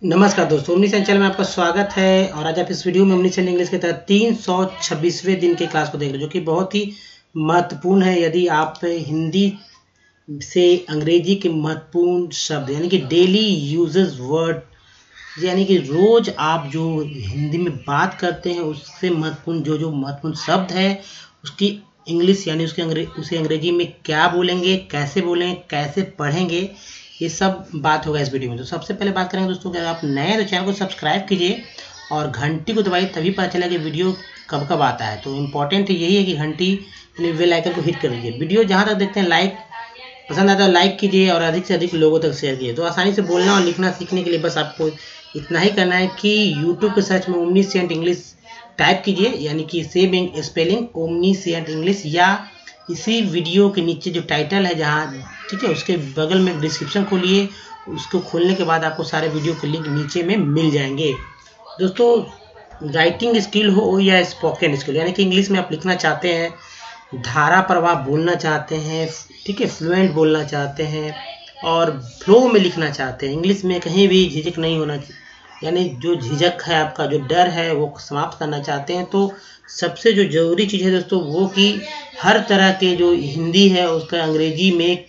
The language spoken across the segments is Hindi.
नमस्कार दोस्तों, ओमनीसेंट चैनल में आपका स्वागत है। और आज आप इस वीडियो में ओमनीसेंट इंग्लिश के तहत 326वें दिन के क्लास को देख रहे हो, जो कि बहुत ही महत्वपूर्ण है। यदि आप हिंदी से अंग्रेजी के महत्वपूर्ण शब्द यानी कि डेली यूजेस वर्ड, यानी कि रोज आप जो हिंदी में बात करते हैं उससे महत्वपूर्ण जो महत्वपूर्ण शब्द है उसकी इंग्लिश यानी उसे अंग्रेजी में क्या बोलेंगे, कैसे बोलेंगे, कैसे पढ़ेंगे, ये सब बात होगा इस वीडियो में। तो सबसे पहले बात करेंगे दोस्तों कि अगर आप नए हैं तो चैनल को सब्सक्राइब कीजिए और घंटी को दबाइए, तभी पता चलेगा कि वीडियो कब कब आता है। तो इम्पोर्टेंट यही है कि घंटी यानी बेल आइकन को हिट कर लीजिए। वीडियो जहाँ तक देखते हैं लाइक पसंद आता है लाइक कीजिए और अधिक से अधिक लोगों तक शेयर कीजिए। तो आसानी से बोलना और लिखना सीखने के लिए बस आपको इतना ही करना है कि यूट्यूब के सर्च में ओमनीसेंट इंग्लिश टाइप कीजिए, यानी कि सेम स्पेलिंग ओमनीसेंट इंग्लिश, या इसी वीडियो के नीचे जो टाइटल है जहाँ ठीक है उसके बगल में डिस्क्रिप्शन खोलिए। उसको खोलने के बाद आपको सारे वीडियो के लिंक नीचे में मिल जाएंगे। दोस्तों, राइटिंग स्किल हो या स्पोकन स्किल, यानी कि इंग्लिश में आप लिखना चाहते हैं, धारा प्रवाह बोलना चाहते हैं, ठीक है, फ्लुएंट बोलना चाहते हैं और फ्लो में लिखना चाहते हैं, इंग्लिश में कहीं भी झिझक नहीं होना चाहिए, यानी जो झिझक है, आपका जो डर है वो समाप्त करना चाहते हैं, तो सबसे जो ज़रूरी चीज़ है दोस्तों वो कि हर तरह के जो हिंदी है उसका अंग्रेजी में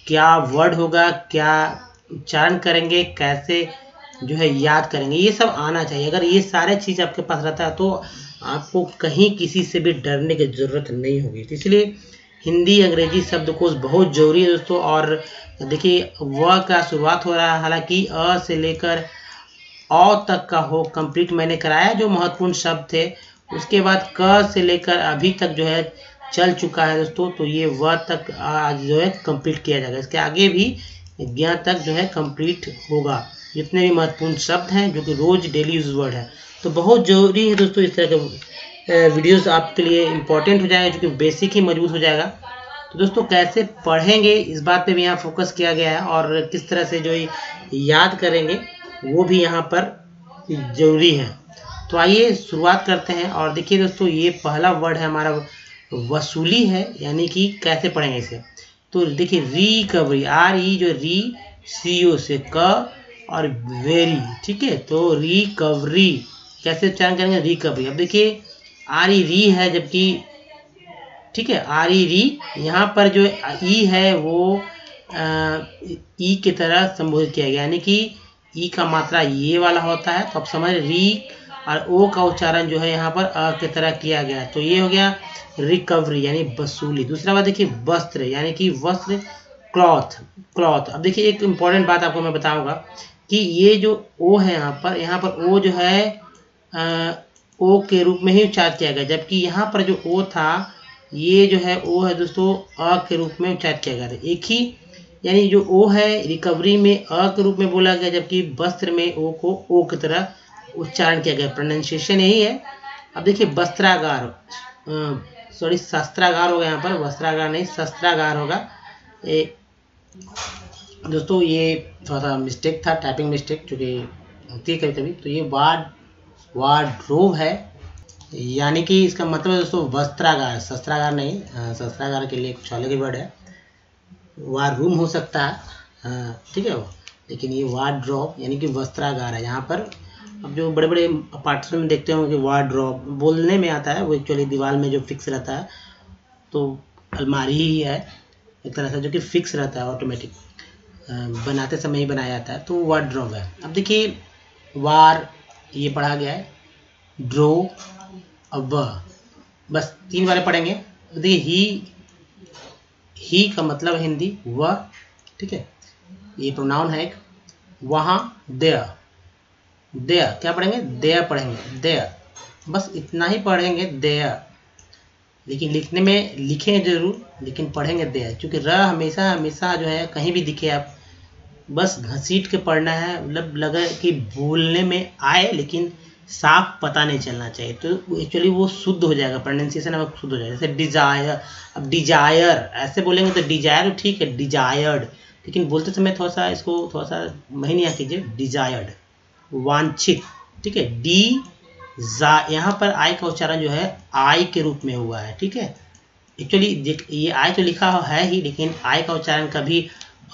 क्या वर्ड होगा, क्या उच्चारण करेंगे, कैसे जो है याद करेंगे, ये सब आना चाहिए। अगर ये सारे चीज़ आपके पास रहता है तो आपको कहीं किसी से भी डरने की ज़रूरत नहीं होगी। तो इसलिए हिंदी अंग्रेजी शब्दकोश बहुत ज़रूरी है दोस्तों। और देखिए व का शुरुआत हो रहा है, हालांकि अ से लेकर औ तक का हो कंप्लीट मैंने कराया जो महत्वपूर्ण शब्द थे। उसके बाद क से लेकर अभी तक जो है चल चुका है दोस्तों, तो ये व तक आज जो है कंप्लीट किया जाएगा। इसके आगे भी ज्ञ तक जो है कंप्लीट होगा, जितने भी महत्वपूर्ण शब्द हैं जो कि रोज डेली यूज वर्ड है। तो बहुत ज़रूरी है दोस्तों, इस तरह के वीडियोस आपके लिए इम्पोर्टेंट हो जाएगा, जो कि बेसिक ही मजबूत हो जाएगा। तो दोस्तों कैसे पढ़ेंगे इस बात पे भी यहाँ फोकस किया गया है, और किस तरह से जो याद करेंगे वो भी यहाँ पर ज़रूरी है। तो आइए शुरुआत करते हैं। और देखिए दोस्तों, ये पहला वर्ड है हमारा वसूली है, यानी कि कैसे पढ़ेंगे इसे। तो देखिए रिकवरी, आर ई जो री सी ओ से क और वेरी, ठीक है, तो रिकवरी कैसे उच्चारण करेंगे, रिकवरी। अब देखिए आर ई री है, जबकि ठीक है आर ई री यहाँ पर जो ई है वो ई की तरह संबोधित किया गया, यानी कि ई का मात्रा ये वाला होता है, तो आप समझ री, और ओ का उच्चारण जो है यहाँ पर अ की तरह किया गया, तो ये हो गया रिकवरी यानी वसूली। दूसरा बात देखिए वस्त्र, यानी कि वस्त्र क्लॉथ, क्लॉथ। अब देखिए एक इम्पॉर्टेंट बात आपको मैं बताऊंगा कि ये जो ओ है यहाँ पर ओ जो है ओ के रूप में ही उच्चारित किया गया, जबकि यहाँ पर जो ओ था ये जो है ओ है दोस्तों अ के रूप में उच्चारित किया गया था। एक ही, यानी जो ओ है रिकवरी में अ के रूप में बोला गया, जबकि वस्त्र में ओ को ओ की तरह उच्चारण किया गया, प्रोनाउंसिएशन यही है। अब देखिए वस्त्रागार, सॉरी शस्त्रागार होगा, यहाँ पर वस्त्रागार नहीं शस्त्रागार होगा। दोस्तों ये थोड़ा सा मिस्टेक था, टाइपिंग मिस्टेक, जो कि होती है कभी कभी। तो ये वार्डरोब है, यानी कि इसका मतलब दोस्तों वस्त्रागार, शस्त्रागार नहीं, शस्त्रागार के लिए कुछ अलग ही वर्ड है, वार रूम हो सकता है, ठीक है वो, लेकिन ये वार्डरोब यानी कि वस्त्रागार है यहाँ पर। अब जो बड़े बड़े अपार्टमेंट में देखते हो कि वार्डरोब बोलने में आता है, वो एक्चुअली दीवार में जो फिक्स रहता है, तो अलमारी ही है एक तरह से, जो कि फिक्स रहता है, ऑटोमेटिक बनाते समय ही बनाया जाता है, तो वार्डरोब है। अब देखिए वार ये पढ़ा गया है, ड्रो, अब बस 3 बार पढ़ेंगे। देखिए ही का मतलब हिंदी वह, ठीक है, ये प्रोनाउन है एक। वहाँ देयर, देयर क्या पढ़ेंगे, देयर पढ़ेंगे, देयर, बस इतना ही पढ़ेंगे देयर। लेकिन लिखने में लिखेंगे जरूर, लेकिन पढ़ेंगे देयर, क्योंकि र हमेशा हमेशा जो है कहीं भी दिखे आप बस घसीट के पढ़ना है, मतलब लगे कि बोलने में आए लेकिन साफ पता नहीं चलना चाहिए, तो एक्चुअली वो शुद्ध हो जाएगा, प्रोनाउंसिएशन अब शुद्ध हो जाएगा। जैसे डिजायर, अब डिजायर ऐसे बोलेंगे तो डिजायर ठीक है, डिजायर्ड, लेकिन बोलते समय थोड़ा सा इसको थोड़ा सा महीनिया कीजिए, डिजायर्ड, वांछित, ठीक है, डी जा, यहाँ पर आई का उच्चारण जो है आई के रूप में हुआ है, ठीक है। एक्चुअली ये आई तो लिखा है ही, लेकिन आई का उच्चारण कभी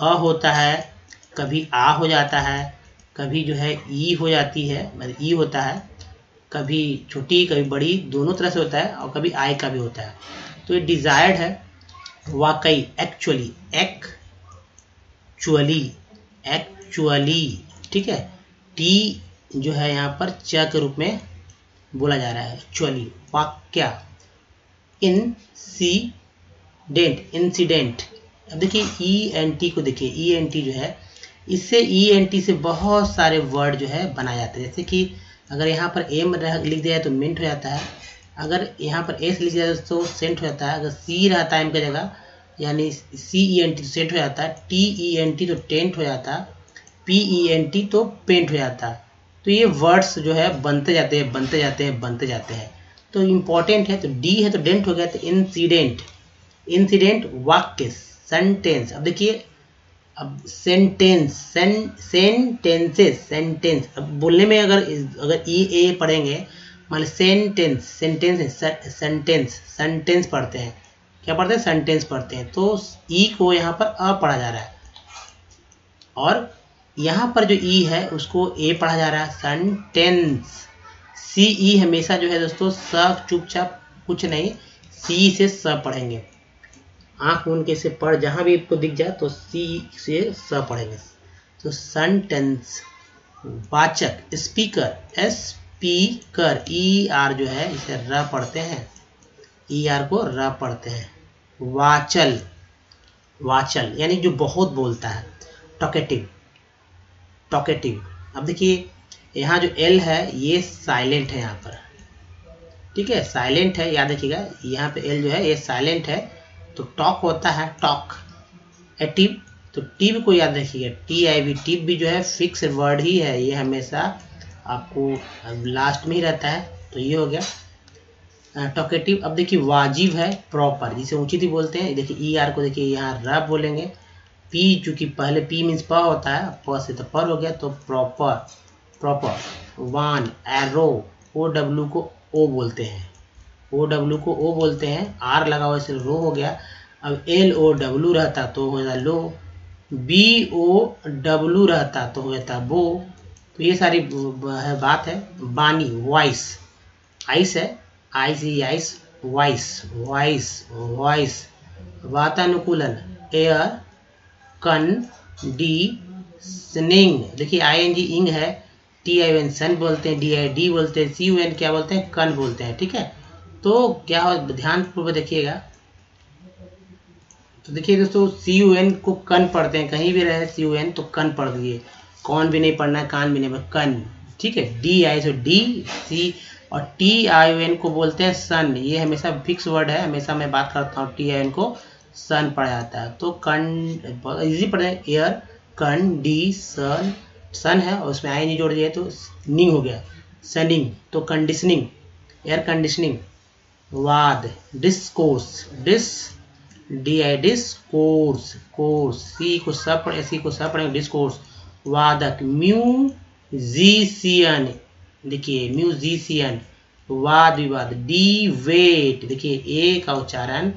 अ होता है, कभी आ हो जाता है, कभी जो है ई हो जाती है, मतलब ई होता है, कभी छोटी कभी बड़ी, दोनों तरह से होता है, और कभी आई का भी होता है। तो ये डिजायर्ड है, वाकई, एक्चुअली, एक्चुअली, ठीक है। टी जो है यहाँ पर च के रूप में बोला जा रहा है, एक्चुअली, वाक्या। इंसिडेंट। अब देखिए ENT को देखिए, ENT जो है, इससे ENT से बहुत सारे वर्ड जो है बनाए जाते हैं। जैसे कि अगर यहाँ पर एम लिख दिया है तो मिंट हो जाता है, अगर यहाँ पर एस लिख दिया तो सेंट हो जाता है, अगर सी रहता है एम की जगह यानी CENT तो सेंट हो जाता है, TENT तो टेंट हो जाता है, PENT तो पेंट हो जाता है। तो ये वर्ड्स जो है बनते जाते हैं। तो इम्पॉर्टेंट है, तो डी है तो डेंट हो गया, तो इंसिडेंट वाक्य, सेंटेंस। अब देखिए, अब सेंटेंस, अब बोलने में अगर ए पढ़ेंगे, मान ली सेंटेंस पढ़ते हैं, क्या पढ़ते हैं, सेंटेंस पढ़ते हैं, तो ई को यहाँ पर अ पढ़ा जा रहा है, और यहाँ पर जो ई है उसको ए पढ़ा जा रहा है, सेंटेंस। CE हमेशा जो है दोस्तों स, चुपचाप कुछ नहीं, सी से स पढ़ेंगे, आंख मूंद के से पढ़, जहां भी आपको दिख जाए तो सी से स पढ़ेंगे। तो सेंटेंस, वाचक, स्पीकर, स्पीकर, ER जो है इसे र पढ़ते हैं, ER को र पढ़ते हैं। वाचल यानी जो बहुत बोलता है, टॉकेटिव। अब देखिए यहाँ जो L है ये साइलेंट है यहाँ पर, ठीक है, साइलेंट है, याद रखिएगा, यहाँ पे L जो है ये साइलेंट है, तो टॉक होता है, टॉक। एटिव, तो टिव को याद रखिएगा, TIV, टिव भी जो है फिक्स वर्ड ही है, ये हमेशा आपको लास्ट में ही रहता है, तो ये हो गया टॉकेटिव। अब देखिए वाजिब है, प्रॉपर, जिसे ऊंची थी बोलते हैं। देखिए ER को देखिए यहाँ र बोलेंगे, P चूंकि पहले P मीन्स प होता है, प से तो पर हो गया, तो प्रॉपर। वान, एरो, OW को O बोलते हैं, R लगा हुआ इसलिए रो हो गया। अब LOW रहता तो हो जाता लो, BOW रहता तो हो जाता बो। तो ये सारी बात है। बानी, वॉइस, आइस है, आइस, वॉइस। वातानुकूलन, एयर कंडीशनिंग, देखिए ING इंग है, TIN सन बोलते हैं, DID बोलते हैं, CUN क्या बोलते हैं, कन बोलते हैं, ठीक है। तो क्या हो, ध्यान पूर्वक देखिएगा, तो देखिए दोस्तों CUN को कन पढ़ते हैं, कहीं भी रहे CUN तो कन पढ़ दिए, कौन भी नहीं पढ़ना है, कान भी नहीं, कन, ठीक है। DI से DC, और TION को बोलते हैं सन, ये हमेशा फिक्स वर्ड है, हमेशा मैं बात करता हूँ, TION को सन पढ़ा जाता है। तो कन इजी पढ़े, एयर कंडीशन, सन है और उसमें ING जोड़ दिए तो निंग हो गया, सनिंग, तो कंडीशनिंग, एयर कंडीशनिंग। वाद, डिस्कोर्स, डिस्कोर्स, सी को सब पढ़ेंगे, डिस्कोर्स। वादक, म्यूजिशियन, देखिए म्यूजिशियन। वाद विवाद, डिबेट, देखिए ए का उच्चारण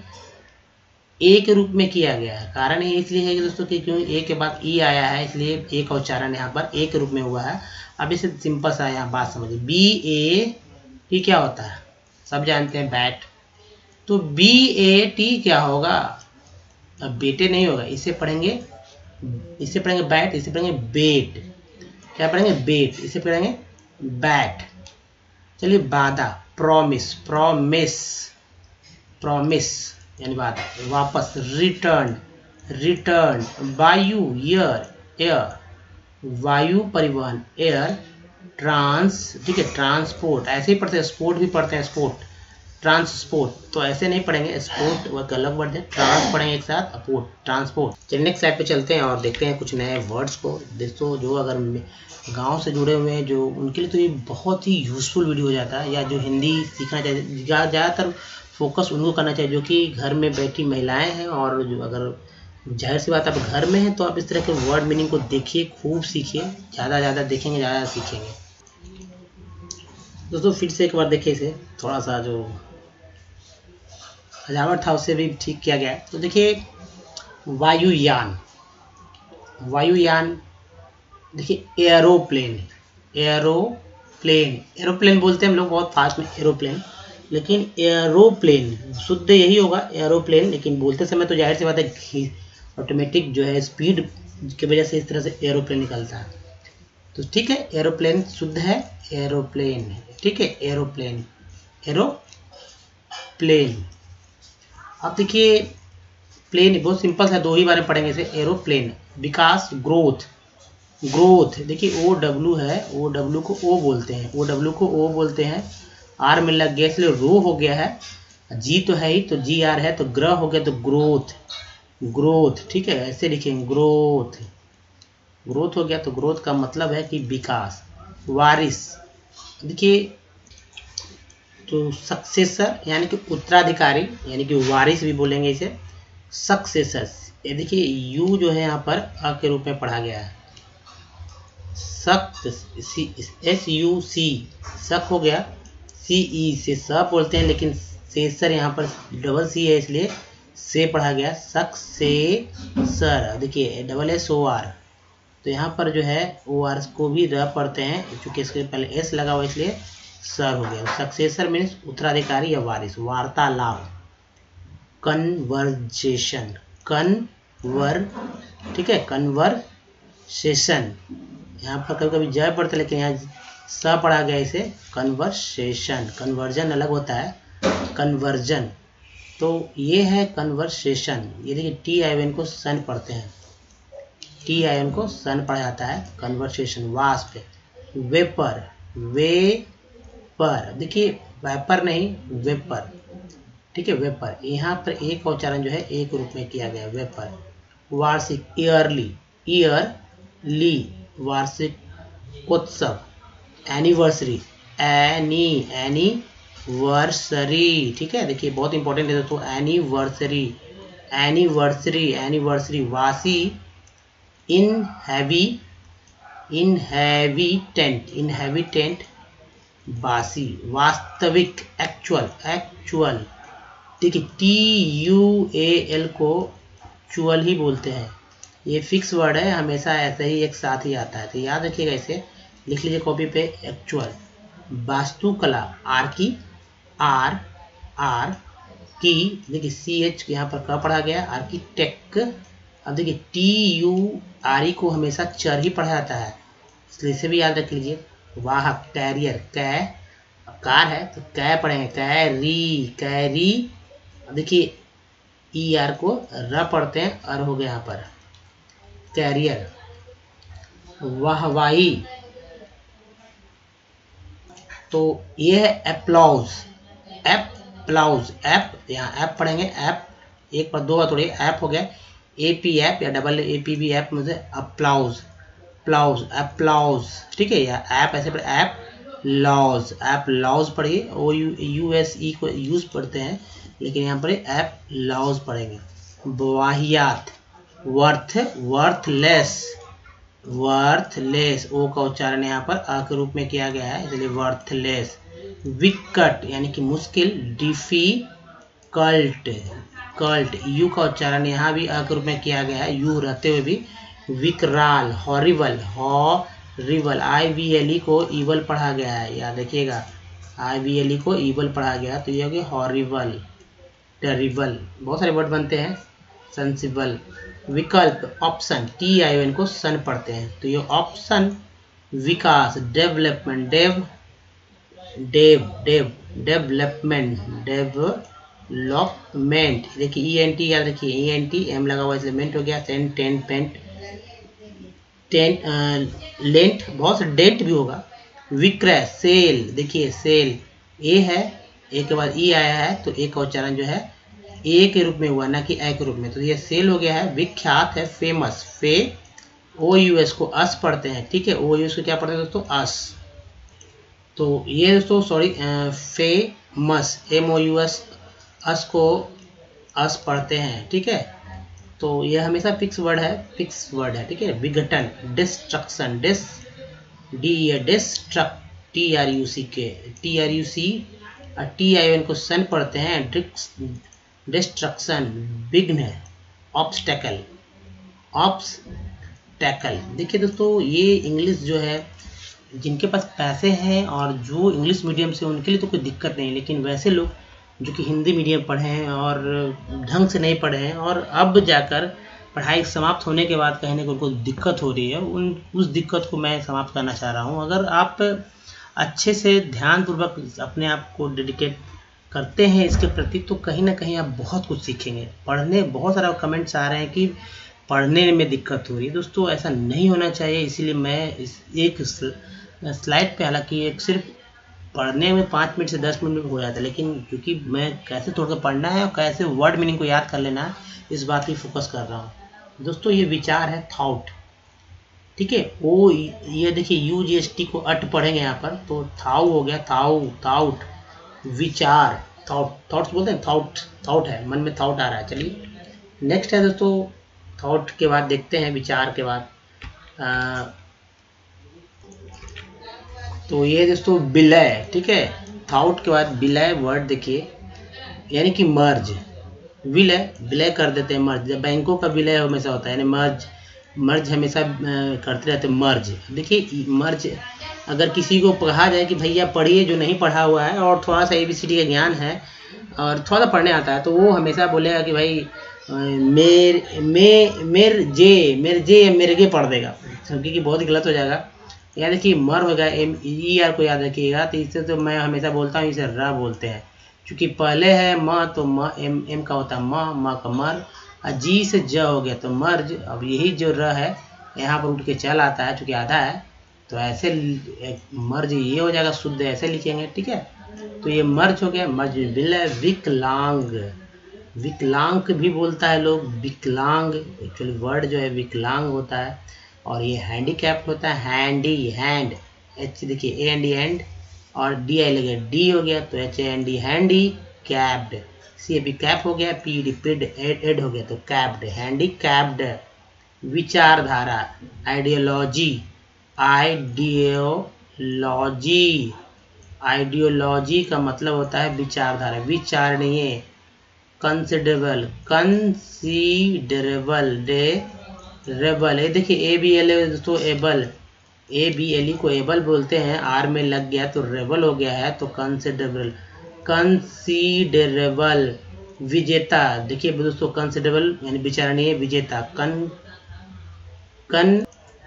ए के रूप में किया गया है, कारण ये इसलिए है कि दोस्तों कि क्यों ए के बाद ई आया है, इसलिए ए का उच्चारण यहाँ पर ए के रूप में हुआ है। अब इसे सिंपल सा यहाँ बात समझिए, BAT क्या होता है, सब जानते हैं, बैट, तो BAT क्या होगा, अब बेटे नहीं होगा, इसे पढ़ेंगे बैट, इसे पढ़ेंगे बेट, क्या पढ़ेंगे, बेट, इसे पढ़ेंगे बैट। चलिए बाधा, प्रॉमिस यानी वादा, वापस, रिटर्न। वायु, एयर, वायु परिवहन, एयर ठीक है, ट्रांसपोर्ट, ऐसे ही पढ़ते हैं, स्पोर्ट भी पढ़ते हैं, स्पोर्ट, ट्रांसपोर्ट, तो ऐसे नहीं पढ़ेंगे, स्पोर्ट वो अलग वर्ड है, ट्रांस पढ़ेंगे एक साथ, ट्रांसपोर्ट। चलिए नेक्स्ट स्लाइड पे चलते हैं और देखते हैं कुछ नए वर्ड्स को। दोस्तों जो अगर गांव से जुड़े हुए हैं जो, उनके लिए तो ये बहुत ही यूजफुल वीडियो हो जाता है, या जो हिंदी सीखना चाहिए, ज़्यादातर फोकस उनको करना चाहिए जो कि घर में बैठी महिलाएं हैं, और जो अगर जाहिर सी बात आप घर में हैं तो आप इस तरह के वर्ड मीनिंग को देखिए, खूब सीखिए, ज़्यादा देखेंगे ज़्यादा सीखेंगे। दोस्तों फिर से एक बार देखिए, इसे थोड़ा सा जो सजावट था उससे भी ठीक किया गया है। तो देखिए वायुयान, देखिए एरोप्लेन, एरोप्लेन, एरोप्लेन बोलते हैं हम लोग बहुत फास्ट में एरोप्लेन, लेकिन एरोप्लेन शुद्ध यही होगा एरोप्लेन, लेकिन बोलते समय तो जाहिर सी बात है ऑटोमेटिक जो है स्पीड की वजह से इस तरह से एरोप्लेन निकलता है। तो ठीक है, एरोप्लेन शुद्ध है एरोप्लेन, ठीक है, एरोप्लेन, एरोप्लेन। अब देखिए प्लेन बहुत सिंपल है, दो ही बारे में पढ़ेंगे इसे, एरोप्लेन, विकास, ग्रोथ, ग्रोथ देखिए ओ डब्ल्यू है, ओ डब्ल्यू को ओ बोलते हैं, ओ डब्ल्यू को ओ बोलते हैं, आर में लग गया इसलिए रो हो गया है, जी तो है ही तो जी आर है, तो ग्रह हो गया तो ग्रोथ, ग्रोथ, ठीक है, ऐसे लिखेंगे ग्रोथ, ग्रोथ हो गया। तो ग्रोथ का मतलब है कि विकास। वारिस देखिए तो सक्सेसर यानी कि उत्तराधिकारी, यानी कि वारिस भी बोलेंगे इसे, सक्सेसर, ये देखिए यू जो है यहाँ पर अ के रूप में पढ़ा गया है, सक, एस यू सी, सक हो गया, सी ई से स बोलते हैं, लेकिन सेसर यहाँ पर डबल सी है इसलिए से पढ़ा गया, सक से सर, देखिए डबल एस ओ आर, तो यहाँ पर जो है ओ आर को भी र पढ़ते हैं, चूंकि इसके पहले एस लगा हुआ इसलिए सर हो गया। सक्सेसर मीन्स उत्तराधिकारी या वारिस। वार्तालाप, कन्वर्जेशन, कन्वर, ठीक है, कन्वर्सेशन, यहाँ पर कभी कभी जय पढ़ते लेकिन यहाँ स पढ़ा गया इसे, कन्वर्सेशन, कन्वर्जन अलग होता है, कन्वर्जन, तो ये है कन्वर्सेशन। ये देखिए टी आई एन को सन पढ़ते हैं, टी आई एन को सन पढ़ा जाता है, कन्वर्सेशन। वास्प, वेपर, वेपर, देखिए वेपर नहीं वेपर, ठीक है, वेपर, यहाँ पर एक उच्चारण जो है एक रूप में किया गया, वेपर। वार्षिक, ईयरली, ईयरली, वार्षिकोत्सव, एनिवर्सरी, एनिवर्सरी, ठीक है, देखिए बहुत इंपॉर्टेंट है दोस्तों, एनिवर्सरी, एनिवर्सरी, एनिवर्सरी। वासी, इनहैबिटेंट, इनहैबिटेंट, वासी। वास्तविक, एक्चुअल, एक्चुअल, देखिए टी यू ए एल को चुअल ही बोलते हैं, ये फिक्स वर्ड है, हमेशा ऐसे ही एक साथ ही आता है, तो याद रखिएगा, इसे लिख लीजिए कॉपी पे, एक्चुअल। वास्तुकला, आर की, आर, आर की, देखिए सी एच यहाँ पर क पढ़ा गया, आर्किटेक्ट। अब देखिए टी यू आर ई को हमेशा चर ही पढ़ा जाता है, इसलिए इसे भी याद रख लीजिए। वाहक, कैरियर, कै कार है तो कै पढ़ेंगे, कैरी, कैरी, देखिए ई आर को र पढ़ते हैं, अर हो गया यहाँ पर, कैरियर। वाहवाही, तो ये है एप्लॉज, एप्लॉज, एप, यहाँ एप पढ़ेंगे, एप एक पर दो बार थोड़ी, ऐप हो गया, ए पी ऐप या double A P B app में से अप्लाउज, प्लाउज, एप्लाउज, ठीक है, या ऐप ऐसे पढ़े, ऐप लॉज, ऐप लॉज पढ़िए, ओ यू एस ई को यूज पढ़ते हैं, लेकिन यहाँ पर ऐप लॉज पढ़ेंगे। वाहियात, वर्थ, वर्थलेस, वर्थलेस, ओ का उच्चारण यहाँ पर अ के रूप में किया गया है, इसलिए वर्थलेस। विकट यानी कि मुश्किल, डिफिकल्ट, कल्ट, यू का उच्चारण यहाँ भी अ के रूप में किया गया है, यू रहते हुए भी। विकराल, हॉरिबल, हॉरिबल, आई वी एल ई को ईवल पढ़ा गया है, याद रखिएगा, आई वी एल ई को ईवल पढ़ा गया, तो ये हो गया हॉरिबल, टेरिबल, बहुत सारे वर्ड बनते हैं। सेंसिबल। विकल्प, ऑप्शन, टी आई एन को सन पढ़ते हैं, तो ये ऑप्शन। विकास, डेवलपमेंट, डेवलपमेंट, डेवलपमेंट, देखिए ई एन टी याद रखिए, ई एन टी एम लगा हुआ इसलिए मेंट हो गया, ten, ten, paint, ten, lent, बहुत से डेंट भी होगा। विक्रय, सेल, देखिए सेल, ए है, ए के बाद ई आया है, तो ए का उच्चारण जो है ए के रूप में हुआ, ना कि ए के रूप में, तो ये सेल हो गया है। विख्यात है, फेमस, फे, ओ यू एस को अस पढ़ते हैं, ठीक है, ओ यू एस को क्या पढ़ते हैं दोस्तों, अस, तो ये दोस्तों sorry, famous, M O U S, us को अस पढ़ते हैं, ठीक है, तो ये हमेशा फिक्स वर्ड है, फिक्स वर्ड है, ठीक है। विघटन, destruction, destruct, T R U C K, T R U C T I N को सन पढ़ते हैं, डिस्ट्रक्शन। विघ्न, ऑब्स्टेकल, टैकल। देखिए दोस्तों, ये इंग्लिश जो है जिनके पास पैसे हैं और जो इंग्लिश मीडियम से, उनके लिए तो कोई दिक्कत नहीं, लेकिन वैसे लोग जो कि हिंदी मीडियम पढ़े हैं और ढंग से नहीं पढ़े हैं और अब जाकर पढ़ाई समाप्त होने के बाद कहीं ना कहीं उनको दिक्कत हो रही है, उस दिक्कत को मैं समाप्त करना चाह रहा हूँ। अगर आप अच्छे से ध्यानपूर्वक अपने आप को डेडिकेट करते हैं इसके प्रति, तो कहीं ना कहीं आप बहुत कुछ सीखेंगे। पढ़ने, बहुत सारा कमेंट्स आ रहे हैं कि पढ़ने में दिक्कत हो रही है। दोस्तों ऐसा नहीं होना चाहिए, इसीलिए मैं एक स्लाइड पे, हालांकि एक सिर्फ पढ़ने में 5 मिनट से 10 मिनट में हो जाता है, लेकिन क्योंकि मैं कैसे तोड़कर पढ़ना है और कैसे वर्ड मीनिंग को याद कर लेना है, इस बात की फोकस कर रहा हूँ। दोस्तों ये विचार है, थॉट, ठीक है। वो ये देखिए UGST को अट पढ़ेंगे यहाँ पर, तो थाउ हो गया, थाउट, विचार, थॉट्स बोलते हैं, थॉट है, मन में थॉट आ रहा है। चलिए नेक्स्ट है दोस्तों, थॉट के बाद देखते हैं विचार के बाद। तो ये दोस्तों विलय, ठीक है। थॉट के बाद विलय वर्ड देखिए, यानी कि मर्ज, विलय कर देते हैं, मर्ज। बैंकों का विलय हमेशा होता है, यानी मर्ज हमेशा करते रहते हैं, मर्ज। देखिए मर्ज, अगर किसी को कहा जाए कि भैया पढ़िए, जो नहीं पढ़ा हुआ है और थोड़ा सा ABCD का ज्ञान है और थोड़ा सा पढ़ने आता है, तो वो हमेशा बोलेगा कि भाई मेरे पढ़ देगा, क्योंकि बहुत ही गलत हो जाएगा। याद रखिए मर होगा, MER को याद रखिएगा। तो इससे तो मैं हमेशा बोलता हूँ इसे र बोलते हैं, क्योंकि पहले है म, तो म एम का होता है म का मर, और जी से ज हो गया तो मर्ज। अब यही जो र है यहाँ पर उठ के चल आता है, चूँकि आधा है, तो ऐसे मर्ज ये हो जाएगा, शुद्ध ऐसे लिखेंगे, ठीक है। तो ये मर्ज हो गया, मर्ज विलय। विकलांग भी बोलता है लोग, विकलांग एक्चुअली वर्ड जो है विकलांग होता है। और ये हैंडीकैप होता है, हैंड, H देखिए AND एंड और DI लगे, D हो गया तो HAND, handy capped, CAP cap हो गया, PD पिड, एड हो गया तो कैप्ड, हैंडी कैप्ड। विचारधारा, आइडियोलॉजी का मतलब होता है विचारधारा, विचारणीय। कंसिडरेबल, रेबल, ये देखिए ABL दोस्तों, एबल, ABLE को एबल बोलते हैं, R में लग गया तो रेबल हो गया है, तो कंसिडरेबल। विजेता, देखिए दोस्तों कंसिडरेबल यानी विचारणीय, विजेता।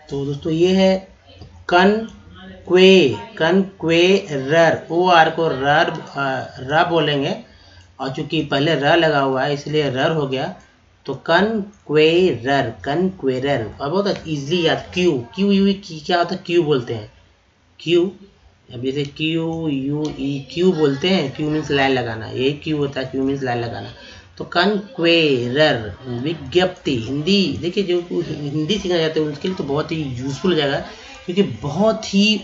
तो दोस्तों ये है कनक्वेरर, OR को र बोलेंगे, और चूंकि पहले र लगा हुआ है इसलिए रर हो गया, तो कनक्वेरर। और बहुत इजीली याद, क्यू क्या होता है, क्यू बोलते हैं, क्यू। अब जैसे क्यू बोलते हैं, क्यू मीन्स लाइन लगाना, यही क्यू होता है, क्यू मीन्स लाइन लगाना। तो कनक्वेरर, विज्ञप्ति। हिंदी देखिए, जो हिंदी सीखना चाहते हैं उनके लिए तो बहुत ही यूजफुल हो जाएगा, क्योंकि बहुत ही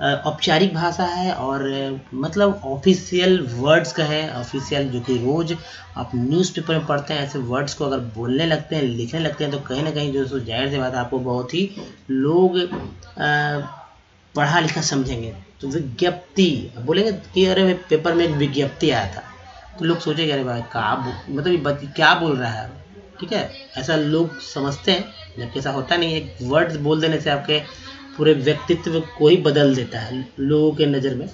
औपचारिक भाषा है और मतलब ऑफिशियल वर्ड्स का है, ऑफिशियल जो कि रोज आप न्यूज़पेपर में पढ़ते हैं, ऐसे वर्ड्स को अगर बोलने लगते हैं, लिखने लगते हैं, तो कहीं ना कहीं जो जाहिर सी बात है आपको बहुत ही लोग पढ़ा लिखा समझेंगे। तो विज्ञप्ति बोलेंगे कि अरे पेपर में एक विज्ञप्ति आया था, तो लोग सोचेंगे अरे भाई मतलब क्या बोल रहा है, ठीक है, ऐसा लोग समझते हैं, जबकि ऐसा होता नहीं है। एक वर्ड बोल देने से आपके पूरे व्यक्तित्व को ही बदल देता है लोगों के नज़र में।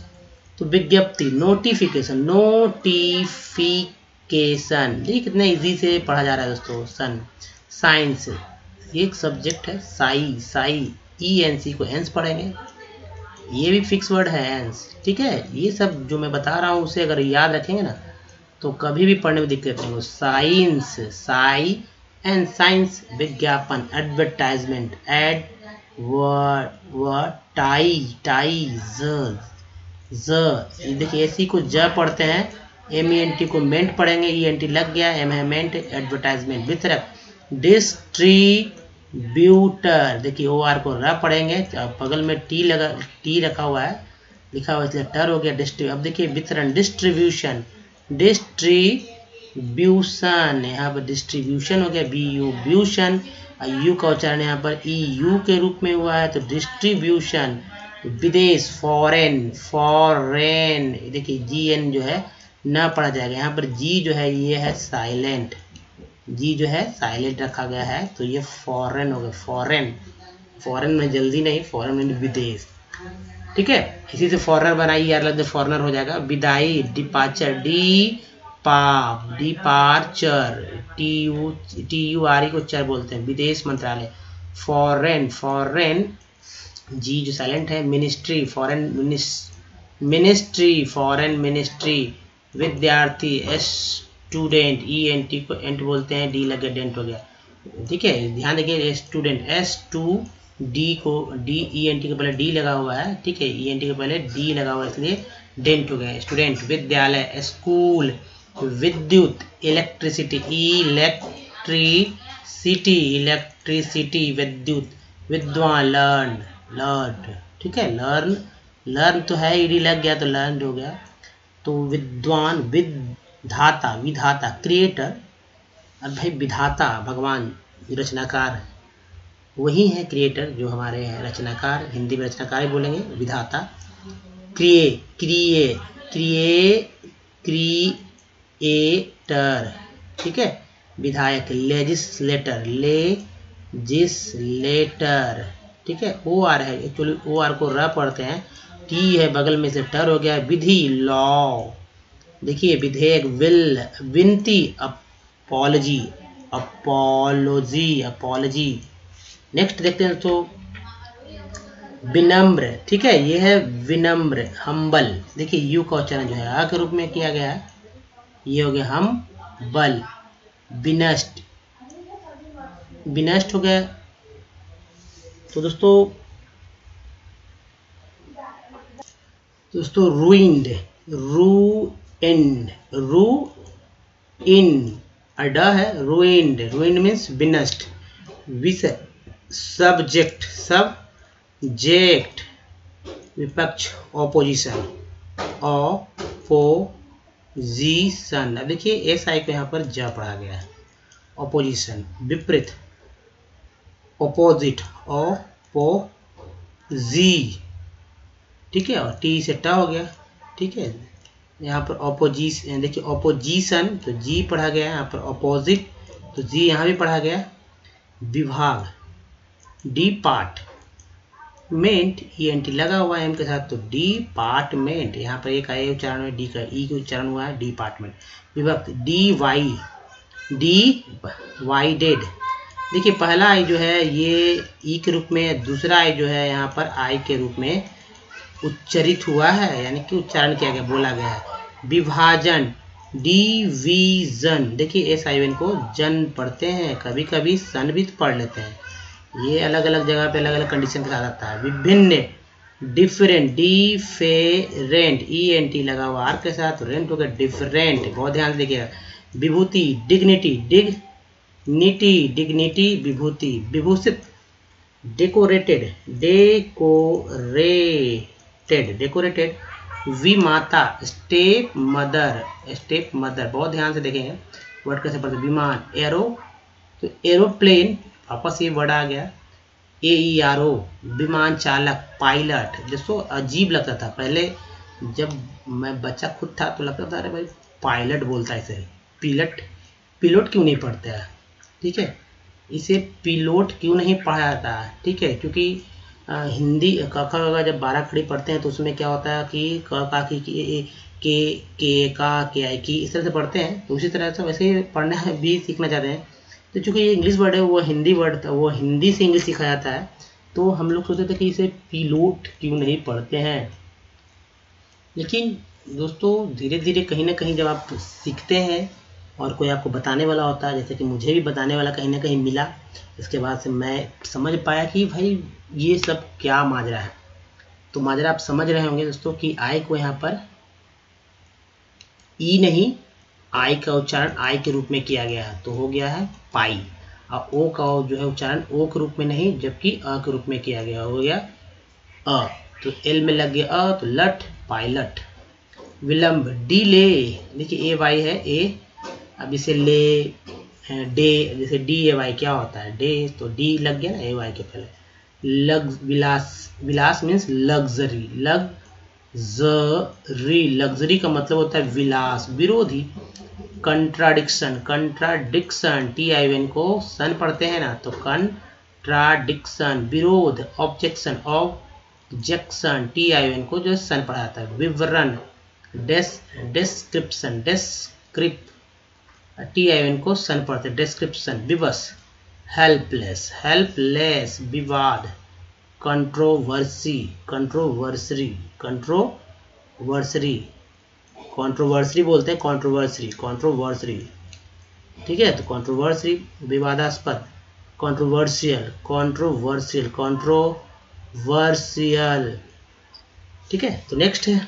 तो विज्ञप्ति, नोटिफिकेशन, देखिए कितना इजी से पढ़ा जा रहा है दोस्तों। साइंस, एक सब्जेक्ट है, साई ENC को एंस पढ़ेंगे, ये भी फिक्स वर्ड है एंस, ठीक है। ये सब जो मैं बता रहा हूँ उसे अगर याद रखेंगे ना, तो कभी भी पढ़ने में दिक्कत नहीं हो। साइंस, विज्ञापन, एडवर्टाइजमेंट, देखिए एसी को ज पढ़ते हैं, MENT को मेंट पढ़ेंगे, ENT लग गया, मेंट, एडवर्टाइजमेंट। वितरक, डिस्ट्रीब्यूटर, देखिए OR को र पढ़ेंगे, बगल में टी रखा हुआ है, लिखा हुआ इसलिए टर हो गया, अब देखिए वितरण, डिस्ट्रीब्यूशन, यहाँ पर डिस्ट्रीब्यूशन हो गया, ब्यूशन, यू का उच्चारण यहाँ पर EU के रूप में हुआ है, तो डिस्ट्रीब्यूशन। विदेश, फॉरेन, देखिए GN जो है न पढ़ा जाएगा, यहाँ पर G जो है ये है साइलेंट, G जो है साइलेंट रखा गया है, तो ये फॉरेन हो गया, फॉरेन। फॉरेन में जल्दी नहीं, फॉरेन में विदेश, ठीक है। इसी से फॉरनर बनाई यार, लग फॉरनर हो जाएगा। विदाई, डिपार्चर, डिपार्चर, TURE को चर बोलते हैं, विदेश मंत्रालय। फॉरेन, फॉरेन जी जो साइलेंट है। Ministry, foreign ministry, foreign ministry. विद्यार्थी, स्टूडेंट, ENT को एंट बोलते हैं, डी लगे डेंट हो गया, ठीक है। ध्यान देखिए, स्टूडेंट, S2D को ENT के पहले डी लगा हुआ है, ठीक है, ENT के पहले डी लगा हुआ है, इसलिए डेंट हो गया। स्टूडेंट, विद्यालय, स्कूल, विद्युत, इलेक्ट्रिसिटी, इलेक्ट्रिसिटी, विद्युत। विद्वान, लर्न, ठीक है, लर्न तो है, ईडी लग गया तो लर्न हो गया। तो विद्वान, विधाता, क्रिएटर। अब भाई विधाता भगवान रचनाकार वही है, क्रिएटर जो हमारे हैं रचनाकार, हिंदी में रचनाकार ही बोलेंगे, विधाता। क्रिएटर, ठीक है। विधायक, लेजिस्लेटर, ठीक है। OR है, एक्चुअली OR को र पढ़ते हैं, T है बगल में से टर हो गया। विधि, लॉ, देखिए विधेयक, विनती, अपॉलोजी। नेक्स्ट देखते हैं तो विनम्र, ठीक है, ये है विनम्र, हम्बल। देखिए यू का उच्चारण जो है आ के रूप में किया गया है, ये हो गया हम्बल। विनष्ट हो गया। तो दोस्तों ruined, अड्डा है, ruined मीन्स विनष्ट। विषय, सब्जेक्ट, विपक्ष, ऑपोजिशन। अब देखिए SI को यहाँ पर ज पढ़ा गया है, ऑपोजिशन। विपरीत, ऑपोजिट, ठीक है, और T से ट हो गया, ठीक है। यहाँ पर ऑपोजिशन, देखिए ऑपोजिशन तो जी पढ़ा गया है, यहाँ पर ऑपोजिट तो जी यहाँ भी पढ़ा गया। विभाग, डिपार्टमेंट, ENT लगा हुआ है M के साथ, तो डिपार्टमेंट। यहाँ पर एक आए उच्चारण में डी का ई का उच्चारण हुआ है, डिपार्टमेंट। विभक्त, डिवाइडेड। देखिए पहला आई जो है ये ई के रूप में, दूसरा आई जो है यहाँ पर आई के रूप में उच्चरित हुआ है, यानी कि उच्चारण किया गया, बोला गया है। विभाजन, डिवीजन। देखिए SIN को जन पढ़ते हैं, कभी कभी सन भी पढ़ लेते हैं, ये अलग अलग जगह पे अलग अलग कंडीशन के साथ आता है। विभिन्न, डिफरेंट, डिफरेंट, ENT लगा हुआ आर के साथ, रेंट हो गया डिफरेंट, बहुत ध्यान से देखिएगा। विभूति, डिग्निटी, विभूति। विभूषित, डेकोरेटेड। विमाता, स्टेप मदर, बहुत ध्यान से देखेंगे वर्ड कैसे पढ़ते। विमान, तो एरोप्लेन, वापस ये वर्ड आ गया, AERO। विमान चालक, पायलट। दोस्तों अजीब लगता था पहले, जब मैं बच्चा खुद था तो लगता था अरे भाई पायलट बोलता है इसे, पिलोट क्यों नहीं पढ़ते हैं, ठीक है, इसे पिलोट क्यों नहीं पढ़ा जाता है, ठीक है, क्योंकि हिंदी क ख जब 12 खड़ी पढ़ते हैं तो उसमें क्या होता है कि क का की की इस तरह से पढ़ते हैं, तो उसी तरह से वैसे ही पढ़ना भी सीखना चाहते हैं। तो चूंकि ये इंग्लिश वर्ड है, वो हिंदी वर्ड था, वो हिंदी से इंग्लिश सिखाया जाता है, तो हम लोग सोचते थे कि इसे पिलोट क्यों नहीं पढ़ते हैं। लेकिन दोस्तों धीरे धीरे कहीं ना कहीं जब आप सीखते हैं और कोई आपको बताने वाला होता है, जैसे कि मुझे भी बताने वाला कहीं ना कहीं मिला, इसके बाद से मैं समझ पाया कि भाई ये सब क्या माजरा है। तो माजरा आप समझ रहे होंगे दोस्तों कि आई को यहाँ पर ई नहीं, आई का उच्चारण आई के रूप में किया गया है, तो हो गया है पाई। और ओ का जो है उच्चारण ओ के रूप में नहीं जबकि अ के रूप में किया गया, हो गया अ। तो एल में लग गया अ, तो लट, पायलट। विलंब, डिले, देखिए AY है ए, अब इसे ले डे, जैसे DAY क्या होता है डे, तो डी लग गया ना AY के पहले। विलास मीन्स लग्जरी, लग्जरी का मतलब होता है विलास। विरोधी, कंट्राडिक्शन, TIN को सन पढ़ते हैं ना, तो ट्राडिक्शन विरोध, ऑब्जेक्शन, ऑब्जेक्शन TION को जो सन पढ़ा जाता है। विवरण, डिस्क्रिप्शन, डिस्क्रिप TION को सन पढ़ते हैं। डिस्क्रिप्शन विवश, हेल्पलेस, हेल्पलेस विवाद, कंट्रोवर्सी, कंट्रोवर्सरी, कंट्रोवर्सरी, कंट्रोवर्सरी बोलते हैं, कंट्रोवर्सरी, कंट्रोवर्सरी, ठीक है। तो कंट्रोवर्सरी विवादास्पद, कंट्रोवर्शियल, कंट्रोवर्शियल, कंट्रोवर्शियल, ठीक है। तो नेक्स्ट है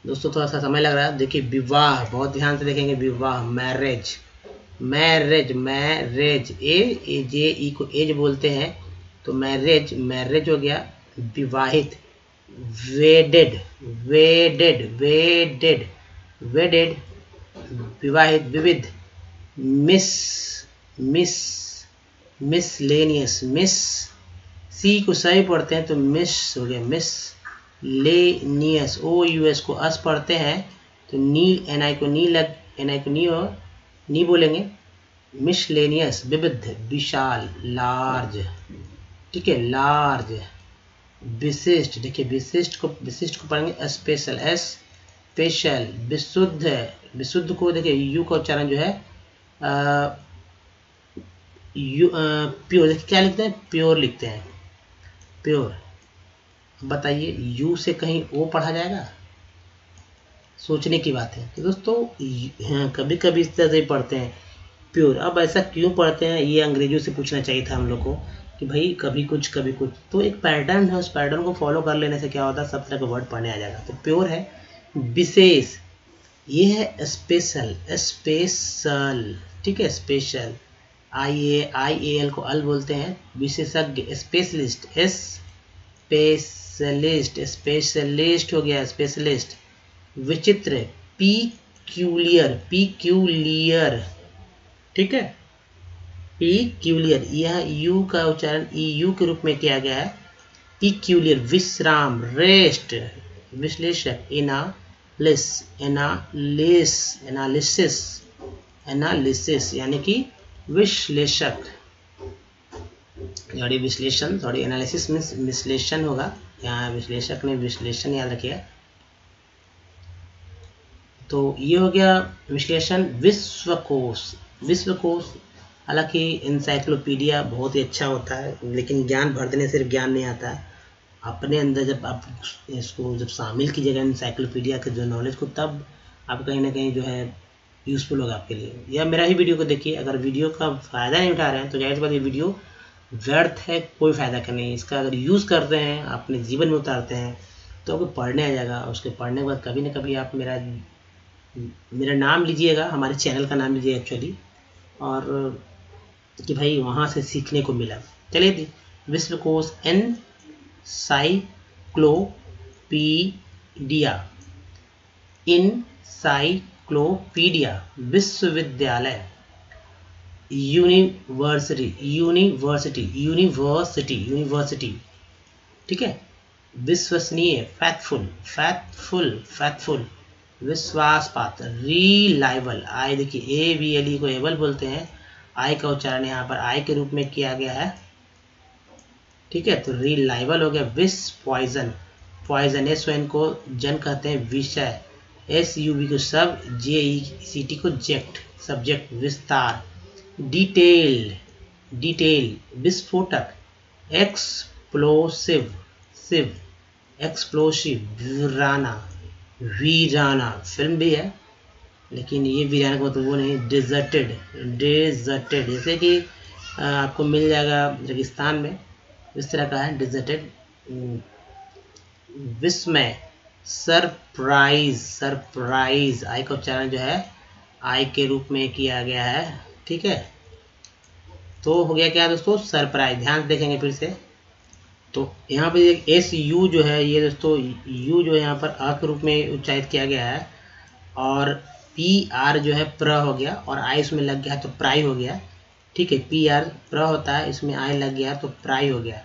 दोस्तों, थोड़ा सा समय लग रहा है, देखिए विवाह, बहुत ध्यान से देखेंगे। विवाह, मैरिज, मैरिज, मैरिज, ए को एज बोलते हैं, तो मैरिज, मैरिज हो गया। विवाहित, वेडेड, वेडेड, वेडेड, वेडेड, विवाहित। विविध, मिस, मिस, मिसलेनियस, मिस, सी को सही पढ़ते हैं तो मिस हो गया, मिस लेनियस, OUS को अस पढ़ते हैं तो नी, NI को नी लग, NI को नी हो, नी बोलेंगे। मिसलेनियस विविध, विशाल, लार्ज, ठीक है, लार्ज। विशिष्ट, देखिए विशिष्ट को पढ़ेंगे स्पेशल, स्पेशल। विशुद्ध, विशुद्ध को देखिए यू का उच्चारण जो है प्योर, देखिए क्या लिखते हैं, प्योर लिखते हैं, प्योर। बताइए यू से कहीं ओ पढ़ा जाएगा? सोचने की बात है। तो दोस्तों कभी कभी इस तरह से पढ़ते हैं प्योर। अब ऐसा क्यों पढ़ते हैं, ये अंग्रेजों से पूछना चाहिए था हम लोग को कि भाई कभी कुछ कभी कुछ। तो एक पैटर्न है, उस पैटर्न को फॉलो कर लेने से क्या होता है, सब तरह का वर्ड पढ़ने आ जाएगा। तो प्योर है। विशेष, ये है स्पेशल, स्पेशल, ठीक है, स्पेशल। IAL को अल बोलते हैं। विशेषज्ञ, स्पेशलिस्ट, स्पेशलिस्ट, स्पेशलिस्ट हो गया, स्पेशलिस्ट। विचित्र, पीक्यूलियर, पीक्यूलियर, ठीक है, पीक्यूलियर। यह यू का उच्चारण EU के रूप में किया गया है, पीक्यूलियर। विश्राम, रेस्ट। विश्लेषक, एनालिस, एनालिस, एनालिसिस, एनालिसिस यानी कि विश्लेषक। सॉरी विश्लेषण, सॉरी एनालिसिस मीन्स विश्लेषण होगा, यहाँ विश्लेषक ने विश्लेषण याद रखिए। तो ये हो गया विश्लेषण। विश्वकोश, विश्वकोश हालांकि इंसाइक्लोपीडिया बहुत ही अच्छा होता है, लेकिन ज्ञान भर देने सिर्फ ज्ञान नहीं आता है। अपने अंदर जब आप इसको जब शामिल कीजिएगा इंसाइक्लोपीडिया के जो नॉलेज को, तब आप कहीं ना कहीं जो है यूज़फुल होगा आपके लिए। या मेरा ही वीडियो को देखिए, अगर वीडियो का फ़ायदा नहीं उठा रहे हैं तो जाहिर सी बात ये वीडियो व्यर्थ है, कोई फ़ायदा का नहीं। इसका अगर यूज़ करते हैं, अपने जीवन में उतारते हैं, तो आपको पढ़ने आ जाएगा। उसके पढ़ने के बाद कभी ना कभी आप मेरा नाम लीजिएगा, हमारे चैनल का नाम लीजिए एक्चुअली, और कि भाई वहाँ से सीखने को मिला। चलिए, विश्वकोश, एनसाइक्लोपीडिया, इनसाइक्लोपीडिया। विश्वविद्यालय, यूनिवर्सिटी, यूनिवर्सिटी, यूनिवर्सिटी, यूनिवर्सिटी, ठीक है। विश्वसनीय, फैक्टफुल, फैक्टफुल, फैक्टफुल। विश्वास पात्र, रिलायबल। आई देखिए ABLE को एबल बोलते हैं, आई का उच्चारण यहाँ पर आई के रूप में किया गया है, ठीक है। तो रिलायबल हो गया। विष, पॉइजन, पॉइजन। SON को जन कहते हैं, विषय। SUB को सब, JECT को जेक्ट, सब्जेक्ट। विस्तार, डिटेल, डिटेल। विस्फोटक, एक्सप्लोसिव, सिव, एक्सप्लोसिव। वीराना, वीराना फिल्म भी है, लेकिन ये वीराना का मतलब वो नहीं। डिजर्टेड, डिजर्टेड, जैसे कि आपको मिल जाएगा रेगिस्तान में, इस तरह का है डिजर्टेड। विस्मय, सरप्राइज, सरप्राइज। आई का उच्चारण जो है आई के रूप में किया गया है, ठीक है। तो हो गया क्या दोस्तों, सरप्राइज। ध्यान से देखेंगे फिर से, तो यहाँ पे एक SU जो है, ये दोस्तों U जो है यहाँ पर अ के रूप में उच्चारित किया गया है, और PR जो है प्र हो गया, और आई इसमें लग गया तो प्राई हो गया, ठीक है। PR प्र होता है, इसमें आई लग गया तो प्राई हो गया,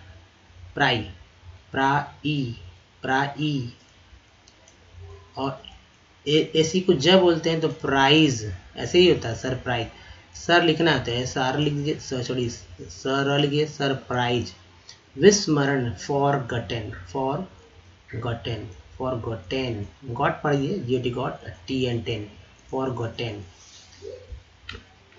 प्राई, प्राई, प्राई। और SE को जब बोलते हैं तो प्राइज, ऐसे ही होता है, सरप्राइज। सर लिखना आता है, सर लिख दीजिए, सॉरी सर लिखिए, सरप्राइज। विस्मरण, फॉरगॉटन, फॉरगॉटन, फॉरगॉटन, गॉट पढ़िए, GOT गॉट, TN10, फॉरगॉटन।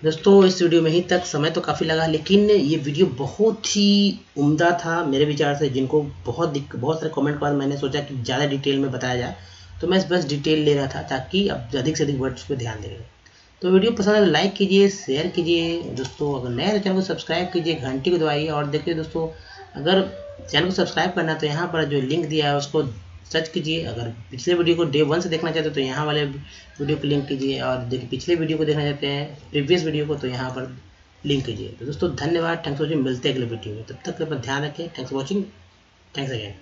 दोस्तों इस वीडियो में ही तक, समय तो काफ़ी लगा, लेकिन ये वीडियो बहुत ही उम्दा था मेरे विचार से। जिनको बहुत सारे कमेंट के बाद मैंने सोचा कि ज़्यादा डिटेल में बताया जाए, तो मैं बस डिटेल ले रहा था ताकि अब अधिक से अधिक वर्ड्स पे ध्यान दें। तो वीडियो पसंद है तो लाइक कीजिए, शेयर कीजिए दोस्तों। अगर नए चैनल को सब्सक्राइब कीजिए, घंटी को दबाइए। और देखिए दोस्तों, अगर चैनल को सब्सक्राइब करना है तो यहाँ पर जो लिंक दिया है उसको सर्च कीजिए। अगर पिछले वीडियो को डे 1 से देखना चाहते हो तो यहाँ वाले वीडियो को लिंक कीजिए। और देखिए पिछले वीडियो को देखना चाहते हैं, प्रीवियस वीडियो को, तो यहाँ पर लिंक कीजिए। तो दोस्तों धन्यवाद, थैंक्स फॉर वॉचिंग। मिलते हैं अगले वीडियो में, तब तक अपना ध्यान रखें। Thanks for watching, thanks again.